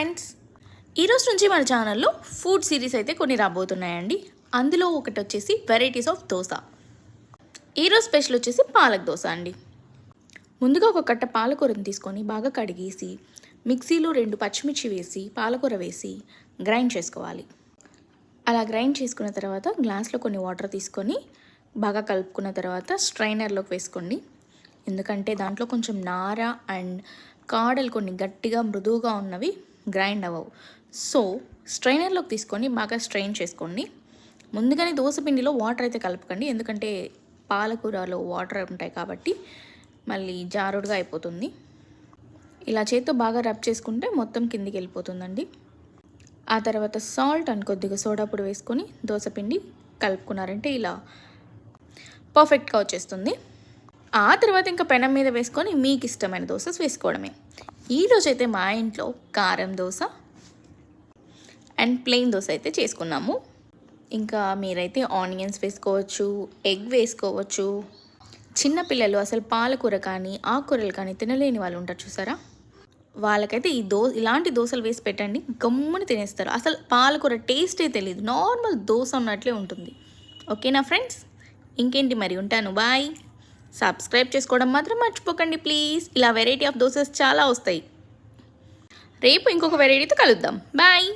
Friends, ఈరోజు నుంచి మన ఛానల్లో ఫుడ్ సిరీస్ అయితే కొన్ని రాబోతున్నాయండి. అందులో ఒకటి వచ్చేసి వెరైటీస్ ఆఫ్ దోశ. ఈరోజు స్పెషల్ వచ్చేసి పాలక్ దోశ అండి. ముందుగా ఒక కట్ట పాలకూరని తీసుకొని బాగా కడిగేసి మిక్సీలో 2 పచ్చిమిర్చి వేసి పాలకూర వేసి గ్రైండ్ చేసుకోవాలి. అలా గ్రైండ్ చేసుకున్న తర్వాత గ్లాస్లో కొన్ని వాటర్ తీసుకొని బాగా కలుపుకున్న తర్వాత స్ట్రైనర్లోకి వేసుకోండి. ఎందుకంటే దాంట్లో కొంచెం నార అండ్ కాడలు కొన్ని గట్టిగా మృదువుగా ఉన్నవి గ్రైండ్ అవ్వవు. సో స్ట్రైనర్లోకి తీసుకొని బాగా స్ట్రెయిన్ చేసుకోండి. ముందుగానే దోశ పిండిలో వాటర్ అయితే కలపకండి, ఎందుకంటే పాలకూరలో వాటర్ ఉంటాయి కాబట్టి మళ్ళీ జారుడుగా అయిపోతుంది. ఇలా చేత్తో బాగా రబ్ చేసుకుంటే మొత్తం కిందికి వెళ్ళిపోతుందండి. ఆ తర్వాత సాల్ట్ అండ్ కొద్దిగా సోడా పొడి వేసుకొని దోశ పిండి కలుపుకున్నారంటే ఇలా పర్ఫెక్ట్గా వచ్చేస్తుంది. ఆ తర్వాత ఇంకా పెనం మీద వేసుకొని మీకు ఇష్టమైన దోశ వేసుకోవడమే. ఈరోజు అయితే మా ఇంట్లో కారం దోశ అండ్ ప్లెయిన్ దోశ అయితే చేసుకున్నాము. ఇంకా మీరైతే ఆనియన్స్ వేసుకోవచ్చు, ఎగ్ వేసుకోవచ్చు. చిన్నపిల్లలు అసలు పాలకూర కానీ ఆకుకూరలు కానీ తినలేని వాళ్ళు ఉంటారు చూసారా, వాళ్ళకైతే ఇలాంటి దోశలు వేసి పెట్టండి, గమ్ముని తినేస్తారు. అసలు పాలకూర టేస్టే తెలియదు, నార్మల్ దోశ ఉన్నట్లే ఉంటుంది. ఓకేనా ఫ్రెండ్స్, ఇంకేంటి మరి, ఉంటాను, బాయ్. సబ్స్క్రైబ్ చేసుకోవడం మాత్రం మర్చిపోకండి ప్లీజ్. ఇలా వెరైటీ ఆఫ్ దోసెస్ చాలా వస్తాయి. రేపు ఇంకొక వెరైటీతో కలుద్దాం. బాయ్.